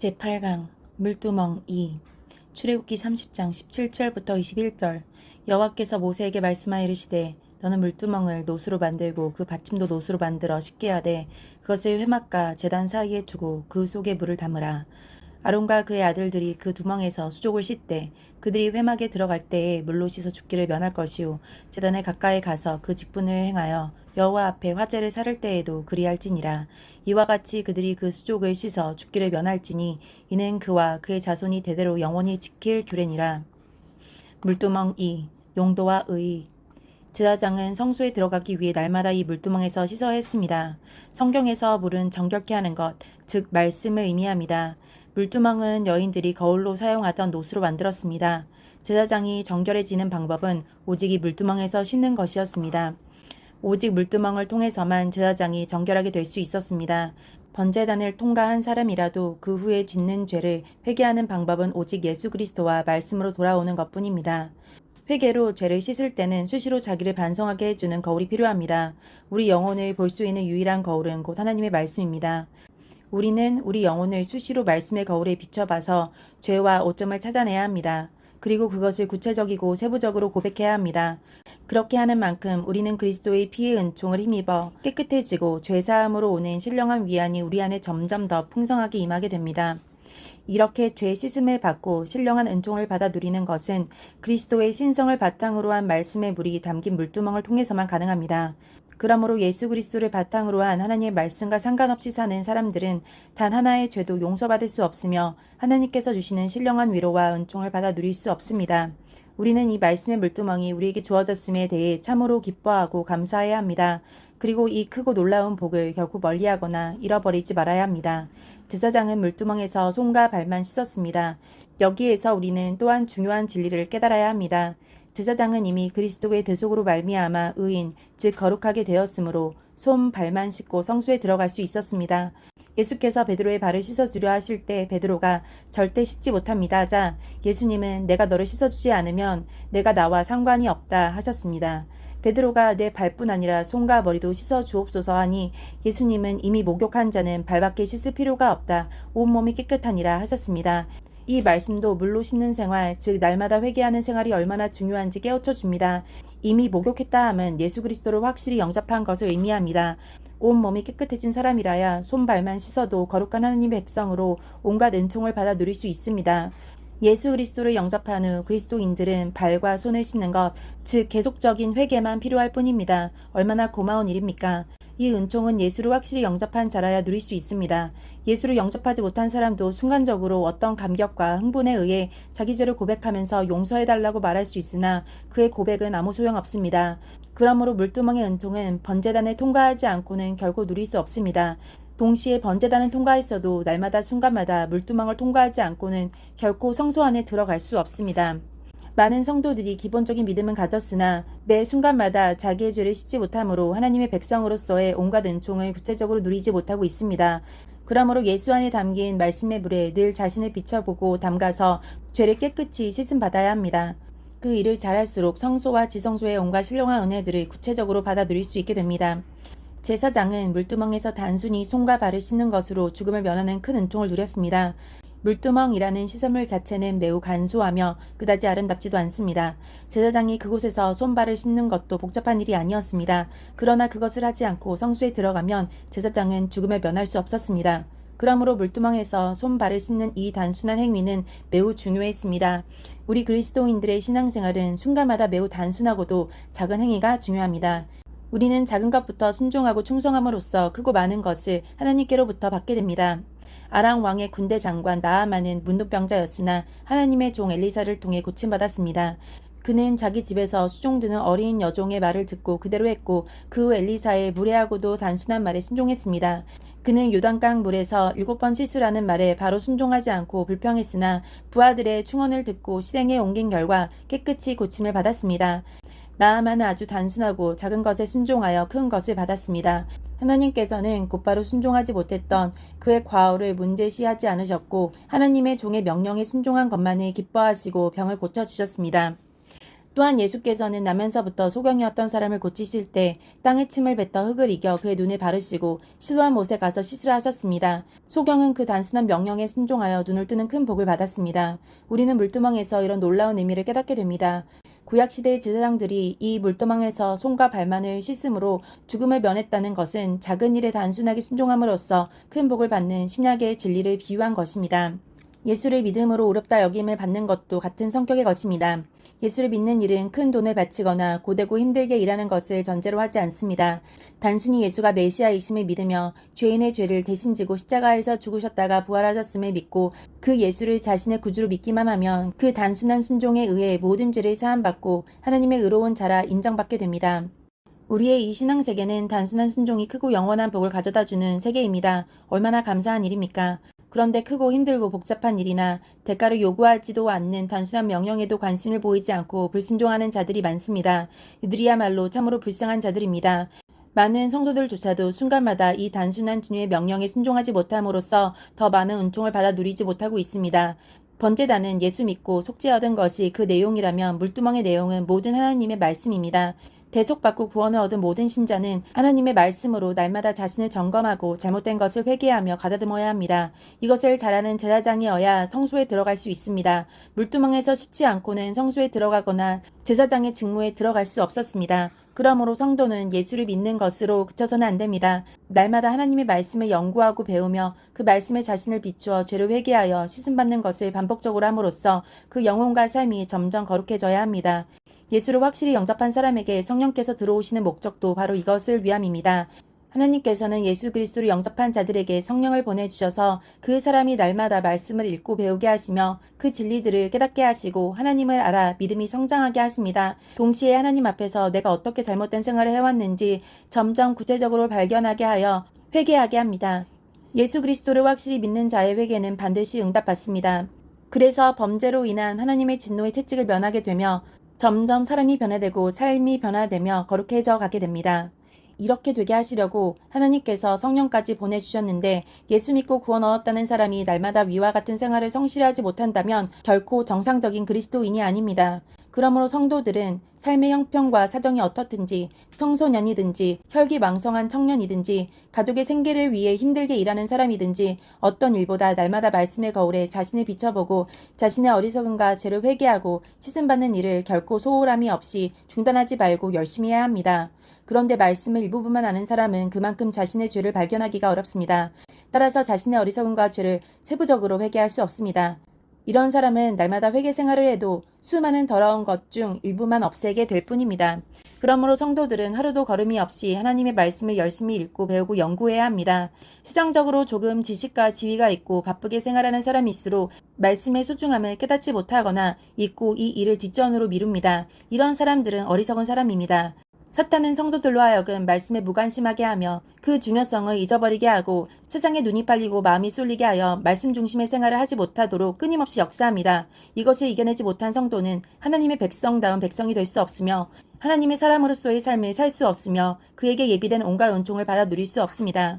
제8강 물두멍 2 출애굽기 30장 17절부터 21절. 여호와께서 모세에게 말씀하여 이르시되 너는 물두멍을 노수로 만들고 그 받침도 노수로 만들어 쉽게 하되 그것을 회막과 제단 사이에 두고 그 속에 물을 담으라. 아론과 그의 아들들이 그 두멍에서 수족을 씻되 그들이 회막에 들어갈 때에 물로 씻어 죽기를 면할 것이요 제단에 가까이 가서 그 직분을 행하여 여호와 앞에 화제를 사를 때에도 그리할지니라. 이와 같이 그들이 그 수족을 씻어 죽기를 면할지니 이는 그와 그의 자손이 대대로 영원히 지킬 규례니라. 물두멍 2 용도와 의의. 제사장은 성소에 들어가기 위해 날마다 이 물두멍에서 씻어야 했습니다. 성경에서 물은 정결케 하는 것, 즉 말씀을 의미합니다. 물두멍은 여인들이 거울로 사용하던 노수로 만들었습니다. 제사장이 정결해지는 방법은 오직 이 물두멍에서 씻는 것이었습니다. 오직 물두멍을 통해서만 제사장이 정결하게 될 수 있었습니다. 번제단을 통과한 사람이라도 그 후에 짓는 죄를 회개하는 방법은 오직 예수 그리스도와 말씀으로 돌아오는 것뿐입니다. 회개로 죄를 씻을 때는 수시로 자기를 반성하게 해주는 거울이 필요합니다. 우리 영혼을 볼 수 있는 유일한 거울은 곧 하나님의 말씀입니다. 우리는 우리 영혼을 수시로 말씀의 거울에 비춰봐서 죄와 오점을 찾아내야 합니다. 그리고 그것을 구체적이고 세부적으로 고백해야 합니다. 그렇게 하는 만큼 우리는 그리스도의 피의 은총을 힘입어 깨끗해지고 죄사함으로 오는 신령한 위안이 우리 안에 점점 더 풍성하게 임하게 됩니다. 이렇게 죄 씻음을 받고 신령한 은총을 받아 누리는 것은 그리스도의 신성을 바탕으로 한 말씀의 물이 담긴 물두멍을 통해서만 가능합니다. 그러므로 예수 그리스도를 바탕으로 한 하나님의 말씀과 상관없이 사는 사람들은 단 하나의 죄도 용서받을 수 없으며 하나님께서 주시는 신령한 위로와 은총을 받아 누릴 수 없습니다. 우리는 이 말씀의 물두멍이 우리에게 주어졌음에 대해 참으로 기뻐하고 감사해야 합니다. 그리고 이 크고 놀라운 복을 결코 멀리하거나 잃어버리지 말아야 합니다. 제사장은 물두멍에서 손과 발만 씻었습니다. 여기에서 우리는 또한 중요한 진리를 깨달아야 합니다. 제사장은 이미 그리스도의 대속으로 말미암아 의인, 즉 거룩하게 되었으므로 손, 발만 씻고 성소에 들어갈 수 있었습니다. 예수께서 베드로의 발을 씻어주려 하실 때 베드로가 절대 씻지 못합니다 하자 예수님은 내가 너를 씻어주지 않으면 내가 나와 상관이 없다 하셨습니다. 베드로가 내 발뿐 아니라 손과 머리도 씻어 주옵소서 하니 예수님은 이미 목욕한 자는 발밖에 씻을 필요가 없다. 온몸이 깨끗하니라 하셨습니다. 이 말씀도 물로 씻는 생활, 즉 날마다 회개하는 생활이 얼마나 중요한지 깨우쳐 줍니다. 이미 목욕했다 함은 예수 그리스도를 확실히 영접한 것을 의미합니다. 온몸이 깨끗해진 사람이라야 손발만 씻어도 거룩한 하나님의 백성으로 온갖 은총을 받아 누릴 수 있습니다. 예수 그리스도를 영접한 후 그리스도인들은 발과 손을 씻는 것, 즉 계속적인 회개만 필요할 뿐입니다. 얼마나 고마운 일입니까? 이 은총은 예수를 확실히 영접한 자라야 누릴 수 있습니다. 예수를 영접하지 못한 사람도 순간적으로 어떤 감격과 흥분에 의해 자기 죄를 고백하면서 용서해달라고 말할 수 있으나 그의 고백은 아무 소용없습니다. 그러므로 물두멍의 은총은 번제단을 통과하지 않고는 결코 누릴 수 없습니다. 동시에 번제단을 통과했어도 날마다 순간마다 물두멍을 통과하지 않고는 결코 성소 안에 들어갈 수 없습니다. 많은 성도들이 기본적인 믿음은 가졌으나 매 순간마다 자기의 죄를 씻지 못함으로 하나님의 백성으로서의 온갖 은총을 구체적으로 누리지 못하고 있습니다. 그러므로 예수 안에 담긴 말씀의 물에 늘 자신을 비춰보고 담가서 죄를 깨끗이 씻음 받아야 합니다. 그 일을 잘할수록 성소와 지성소의 온갖 신령한 은혜들을 구체적으로 받아 누릴 수 있게 됩니다. 제사장은 물두멍에서 단순히 손과 발을 씻는 것으로 죽음을 면하는 큰 은총을 누렸습니다. 물두멍이라는 시설물 자체는 매우 간소하며 그다지 아름답지도 않습니다. 제사장이 그곳에서 손발을 씻는 것도 복잡한 일이 아니었습니다. 그러나 그것을 하지 않고 성소에 들어가면 제사장은 죽음을 면할 수 없었습니다. 그러므로 물두멍에서 손발을 씻는 이 단순한 행위는 매우 중요했습니다. 우리 그리스도인들의 신앙생활은 순간마다 매우 단순하고도 작은 행위가 중요합니다. 우리는 작은 것부터 순종하고 충성함으로써 크고 많은 것을 하나님께로부터 받게 됩니다. 아람 왕의 군대 장관 나아만은 문둥병자였으나 하나님의 종 엘리사를 통해 고침받았습니다. 그는 자기 집에서 수종드는 어린 여종의 말을 듣고 그대로 했고 그 후 엘리사의 무례하고도 단순한 말에 순종했습니다. 그는 요단강 물에서 7번 씻으라는 말에 바로 순종하지 않고 불평했으나 부하들의 충언을 듣고 실행에 옮긴 결과 깨끗이 고침을 받았습니다. 나아만은 아주 단순하고 작은 것에 순종하여 큰 것을 받았습니다. 하나님께서는 곧바로 순종하지 못했던 그의 과오를 문제시하지 않으셨고 하나님의 종의 명령에 순종한 것만을 기뻐하시고 병을 고쳐주셨습니다. 또한 예수께서는 나면서부터 소경이었던 사람을 고치실 때 땅에 침을 뱉어 흙을 이겨 그의 눈에 바르시고 실로암 못에 가서 씻으라 하셨습니다. 소경은 그 단순한 명령에 순종하여 눈을 뜨는 큰 복을 받았습니다. 우리는 물두멍에서 이런 놀라운 의미를 깨닫게 됩니다. 구약시대의 제사장들이 이 물두멍에서 손과 발만을 씻음으로 죽음을 면했다는 것은 작은 일에 단순하게 순종함으로써 큰 복을 받는 신약의 진리를 비유한 것입니다. 예수를 믿음으로 어렵다 여김을 받는 것도 같은 성격의 것입니다. 예수를 믿는 일은 큰 돈을 바치거나 고되고 힘들게 일하는 것을 전제로 하지 않습니다. 단순히 예수가 메시아이심을 믿으며 죄인의 죄를 대신 지고 십자가에서 죽으셨다가 부활하셨음을 믿고 그 예수를 자신의 구주로 믿기만 하면 그 단순한 순종에 의해 모든 죄를 사함받고 하나님의 의로운 자라 인정받게 됩니다. 우리의 이 신앙 세계는 단순한 순종이 크고 영원한 복을 가져다주는 세계입니다. 얼마나 감사한 일입니까? 그런데 크고 힘들고 복잡한 일이나 대가를 요구하지도 않는 단순한 명령에도 관심을 보이지 않고 불순종하는 자들이 많습니다. 이들이야말로 참으로 불쌍한 자들입니다. 많은 성도들조차도 순간마다 이 단순한 주님의 명령에 순종하지 못함으로써 더 많은 은총을 받아 누리지 못하고 있습니다. 번제단은 예수 믿고 속죄 얻은 것이 그 내용이라면 물두멍의 내용은 모든 하나님의 말씀입니다. 대속받고 구원을 얻은 모든 신자는 하나님의 말씀으로 날마다 자신을 점검하고 잘못된 것을 회개하며 가다듬어야 합니다. 이것을 잘하는 제사장이어야 성소에 들어갈 수 있습니다. 물두멍에서 씻지 않고는 성소에 들어가거나 제사장의 직무에 들어갈 수 없었습니다. 그러므로 성도는 예수를 믿는 것으로 그쳐서는 안 됩니다. 날마다 하나님의 말씀을 연구하고 배우며 그 말씀에 자신을 비추어 죄를 회개하여 씻음받는 것을 반복적으로 함으로써 그 영혼과 삶이 점점 거룩해져야 합니다. 예수를 확실히 영접한 사람에게 성령께서 들어오시는 목적도 바로 이것을 위함입니다. 하나님께서는 예수 그리스도를 영접한 자들에게 성령을 보내주셔서 그 사람이 날마다 말씀을 읽고 배우게 하시며 그 진리들을 깨닫게 하시고 하나님을 알아 믿음이 성장하게 하십니다. 동시에 하나님 앞에서 내가 어떻게 잘못된 생활을 해왔는지 점점 구체적으로 발견하게 하여 회개하게 합니다. 예수 그리스도를 확실히 믿는 자의 회개는 반드시 응답받습니다. 그래서 범죄로 인한 하나님의 진노의 채찍을 면하게 되며 점점 사람이 변화되고 삶이 변화되며 거룩해져 가게 됩니다. 이렇게 되게 하시려고 하나님께서 성령까지 보내주셨는데 예수 믿고 구원 얻었다는 사람이 날마다 위와 같은 생활을 성실히 하지 못한다면 결코 정상적인 그리스도인이 아닙니다. 그러므로 성도들은 삶의 형편과 사정이 어떻든지 청소년이든지 혈기왕성한 청년이든지 가족의 생계를 위해 힘들게 일하는 사람이든지 어떤 일보다 날마다 말씀의 거울에 자신을 비춰보고 자신의 어리석음과 죄를 회개하고 씻음받는 일을 결코 소홀함이 없이 중단하지 말고 열심히 해야 합니다. 그런데 말씀을 일부분만 아는 사람은 그만큼 자신의 죄를 발견하기가 어렵습니다. 따라서 자신의 어리석음과 죄를 세부적으로 회개할 수 없습니다. 이런 사람은 날마다 회개 생활을 해도 수많은 더러운 것 중 일부만 없애게 될 뿐입니다. 그러므로 성도들은 하루도 걸음이 없이 하나님의 말씀을 열심히 읽고 배우고 연구해야 합니다. 세상적으로 조금 지식과 지위가 있고 바쁘게 생활하는 사람일수록 말씀의 소중함을 깨닫지 못하거나 잊고 이 일을 뒷전으로 미룹니다. 이런 사람들은 어리석은 사람입니다. 사탄은 성도들로 하여금 말씀에 무관심하게 하며 그 중요성을 잊어버리게 하고 세상에 눈이 팔리고 마음이 쏠리게 하여 말씀 중심의 생활을 하지 못하도록 끊임없이 역사합니다. 이것을 이겨내지 못한 성도는 하나님의 백성다운 백성이 될 수 없으며 하나님의 사람으로서의 삶을 살 수 없으며 그에게 예비된 온갖 은총을 받아 누릴 수 없습니다.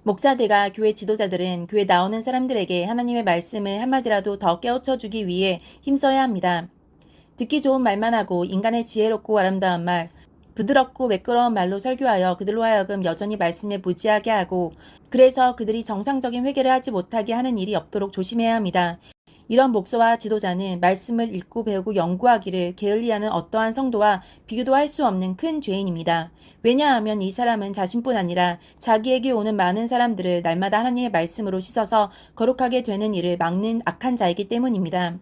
목사들과 교회 지도자들은 교회 나오는 사람들에게 하나님의 말씀을 한마디라도 더 깨우쳐 주기 위해 힘써야 합니다. 듣기 좋은 말만 하고 인간의 지혜롭고 아름다운 말, 부드럽고 매끄러운 말로 설교하여 그들로 하여금 여전히 말씀에 무지하게 하고 그래서 그들이 정상적인 회개를 하지 못하게 하는 일이 없도록 조심해야 합니다. 이런 목사와 지도자는 말씀을 읽고 배우고 연구하기를 게을리하는 어떠한 성도와 비교도 할 수 없는 큰 죄인입니다. 왜냐하면 이 사람은 자신뿐 아니라 자기에게 오는 많은 사람들을 날마다 하나님의 말씀으로 씻어서 거룩하게 되는 일을 막는 악한 자이기 때문입니다.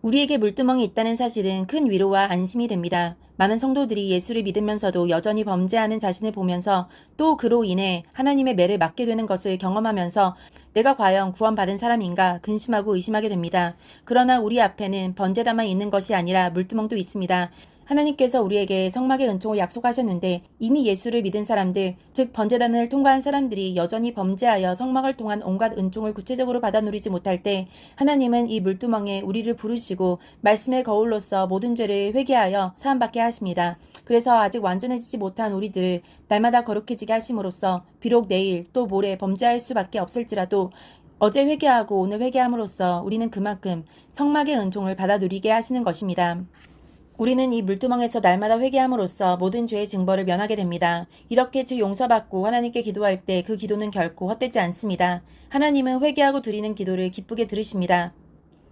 우리에게 물두멍이 있다는 사실은 큰 위로와 안심이 됩니다. 많은 성도들이 예수를 믿으면서도 여전히 범죄하는 자신을 보면서 또 그로 인해 하나님의 매를 맞게 되는 것을 경험하면서 내가 과연 구원받은 사람인가 근심하고 의심하게 됩니다. 그러나 우리 앞에는 번제단만 있는 것이 아니라 물두멍도 있습니다. 하나님께서 우리에게 성막의 은총을 약속하셨는데 이미 예수를 믿은 사람들, 즉 번제단을 통과한 사람들이 여전히 범죄하여 성막을 통한 온갖 은총을 구체적으로 받아 누리지 못할 때 하나님은 이 물두멍에 우리를 부르시고 말씀의 거울로서 모든 죄를 회개하여 사함받게 하십니다. 그래서 아직 완전해지지 못한 우리들을 날마다 거룩해지게 하심으로써 비록 내일 또 모레 범죄할 수밖에 없을지라도 어제 회개하고 오늘 회개함으로써 우리는 그만큼 성막의 은총을 받아 누리게 하시는 것입니다. 우리는 이 물두멍에서 날마다 회개함으로써 모든 죄의 징벌을 면하게 됩니다. 이렇게 죄 용서받고 하나님께 기도할 때 그 기도는 결코 헛되지 않습니다. 하나님은 회개하고 드리는 기도를 기쁘게 들으십니다.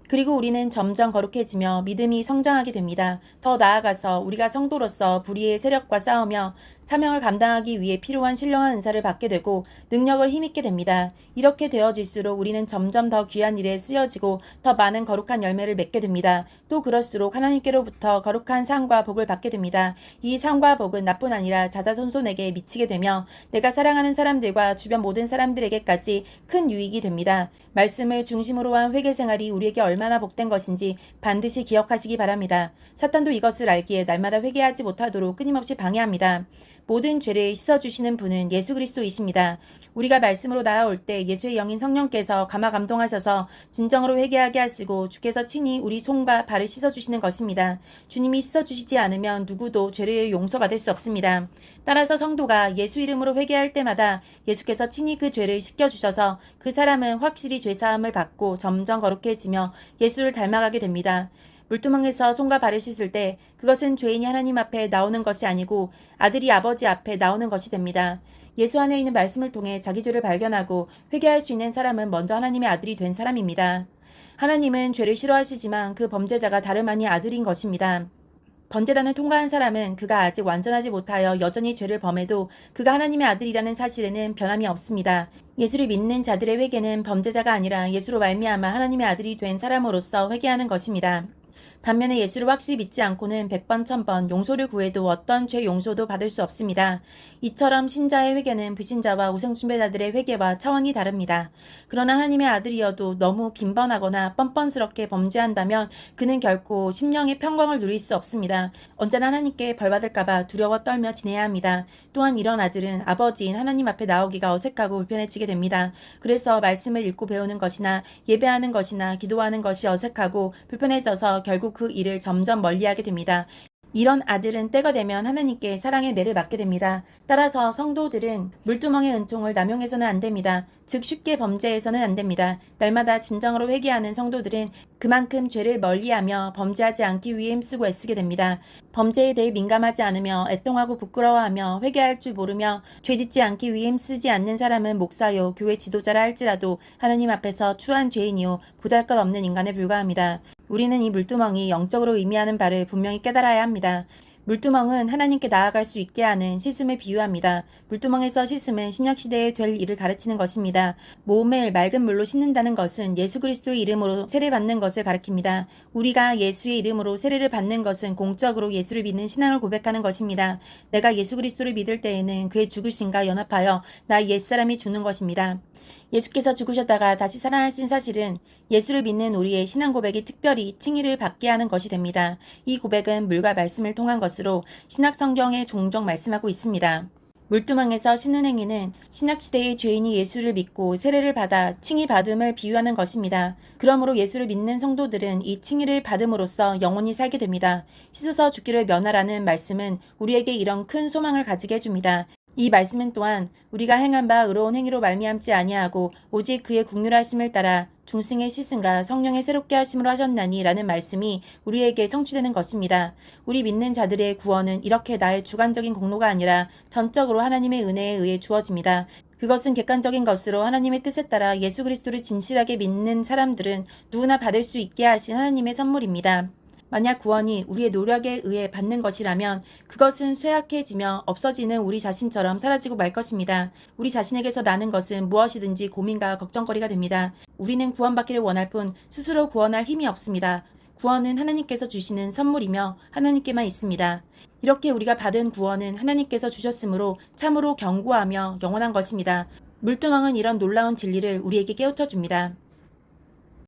그리고 우리는 점점 거룩해지며 믿음이 성장하게 됩니다. 더 나아가서 우리가 성도로서 불의의 세력과 싸우며 사명을 감당하기 위해 필요한 신령한 은사를 받게 되고 능력을 힘입게 됩니다. 이렇게 되어질수록 우리는 점점 더 귀한 일에 쓰여지고 더 많은 거룩한 열매를 맺게 됩니다. 또 그럴수록 하나님께로부터 거룩한 상과 복을 받게 됩니다. 이 상과 복은 나뿐 아니라 자자손손에게 미치게 되며 내가 사랑하는 사람들과 주변 모든 사람들에게까지 큰 유익이 됩니다. 말씀을 중심으로 한 회개 생활이 우리에게 얼마나 복된 것인지 반드시 기억하시기 바랍니다. 사탄도 이것을 알기에 날마다 회개하지 못하도록 끊임없이 방해합니다. 모든 죄를 씻어주시는 분은 예수 그리스도이십니다. 우리가 말씀으로 나아올 때 예수의 영인 성령께서 감화 감동하셔서 진정으로 회개하게 하시고 주께서 친히 우리 손과 발을 씻어주시는 것입니다. 주님이 씻어주시지 않으면 누구도 죄를 용서받을 수 없습니다. 따라서 성도가 예수 이름으로 회개할 때마다 예수께서 친히 그 죄를 씻겨주셔서 그 사람은 확실히 죄사함을 받고 점점 거룩해지며 예수를 닮아가게 됩니다. 물두멍에서 손과 발을 씻을 때 그것은 죄인이 하나님 앞에 나오는 것이 아니고 아들이 아버지 앞에 나오는 것이 됩니다. 예수 안에 있는 말씀을 통해 자기 죄를 발견하고 회개할 수 있는 사람은 먼저 하나님의 아들이 된 사람입니다. 하나님은 죄를 싫어하시지만 그 범죄자가 다름 아닌 아들인 것입니다. 번제단을 통과한 사람은 그가 아직 완전하지 못하여 여전히 죄를 범해도 그가 하나님의 아들이라는 사실에는 변함이 없습니다. 예수를 믿는 자들의 회개는 범죄자가 아니라 예수로 말미암아 하나님의 아들이 된 사람으로서 회개하는 것입니다. 반면에 예수를 확실히 믿지 않고는 100번 1000번 용서를 구해도 어떤 죄 용서도 받을 수 없습니다. 이처럼 신자의 회개는 불신자와 우상숭배자들의 회개와 차원이 다릅니다. 그러나 하나님의 아들이어도 너무 빈번하거나 뻔뻔스럽게 범죄한다면 그는 결코 심령의 평강을 누릴 수 없습니다. 언제나 하나님께 벌받을까봐 두려워 떨며 지내야 합니다. 또한 이런 아들은 아버지인 하나님 앞에 나오기가 어색하고 불편해지게 됩니다. 그래서 말씀을 읽고 배우는 것이나 예배하는 것이나 기도하는 것이 어색하고 불편해져서 결국 그 일을 점점 멀리하게 됩니다. 이런 아들은 때가 되면 하나님께 사랑의 매를 맞게 됩니다. 따라서 성도들은 물두멍의 은총을 남용해서는 안 됩니다. 즉 쉽게 범죄해서는 안 됩니다. 날마다 진정으로 회개하는 성도들은 그만큼 죄를 멀리하며 범죄하지 않기 위해 힘쓰고 애쓰게 됩니다. 범죄에 대해 민감하지 않으며 애통하고 부끄러워하며 회개할 줄 모르며 죄짓지 않기 위해 힘쓰지 않는 사람은 목사요 교회 지도자라 할지라도 하나님 앞에서 추한 죄인이요 보잘것없는 인간에 불과합니다. 우리는 이 물두멍이 영적으로 의미하는 바를 분명히 깨달아야 합니다. 물두멍은 하나님께 나아갈 수 있게 하는 씻음을 비유합니다. 물두멍에서 씻음은 신약시대에 될 일을 가르치는 것입니다. 몸을 맑은 물로 씻는다는 것은 예수 그리스도의 이름으로 세례 받는 것을 가리킵니다. 우리가 예수의 이름으로 세례를 받는 것은 공적으로 예수를 믿는 신앙을 고백하는 것입니다. 내가 예수 그리스도를 믿을 때에는 그의 죽으심과 연합하여 나 옛사람이 죽는 것입니다. 예수께서 죽으셨다가 다시 살아나신 사실은 예수를 믿는 우리의 신앙 고백이 특별히 칭의를 받게 하는 것이 됩니다. 이 고백은 물과 말씀을 통한 것으로 신약 성경에 종종 말씀하고 있습니다. 물두멍에서 씻는 행위는 신약시대의 죄인이 예수를 믿고 세례를 받아 칭의 받음을 비유하는 것입니다. 그러므로 예수를 믿는 성도들은 이 칭의를 받음으로써 영원히 살게 됩니다. 씻어서 죽기를 면하라는 말씀은 우리에게 이런 큰 소망을 가지게 해줍니다. 이 말씀은 또한 우리가 행한 바 의로운 행위로 말미암지 아니하고 오직 그의 국률하심을 따라 중승의 씻음과 성령의 새롭게 하심으로 하셨나니 라는 말씀이 우리에게 성취되는 것입니다. 우리 믿는 자들의 구원은 이렇게 나의 주관적인 공로가 아니라 전적으로 하나님의 은혜에 의해 주어집니다. 그것은 객관적인 것으로 하나님의 뜻에 따라 예수 그리스도를 진실하게 믿는 사람들은 누구나 받을 수 있게 하신 하나님의 선물입니다. 만약 구원이 우리의 노력에 의해 받는 것이라면 그것은 쇠약해지며 없어지는 우리 자신처럼 사라지고 말 것입니다. 우리 자신에게서 나는 것은 무엇이든지 고민과 걱정거리가 됩니다. 우리는 구원받기를 원할 뿐 스스로 구원할 힘이 없습니다. 구원은 하나님께서 주시는 선물이며 하나님께만 있습니다. 이렇게 우리가 받은 구원은 하나님께서 주셨으므로 참으로 견고하며 영원한 것입니다. 물두멍은 이런 놀라운 진리를 우리에게 깨우쳐 줍니다.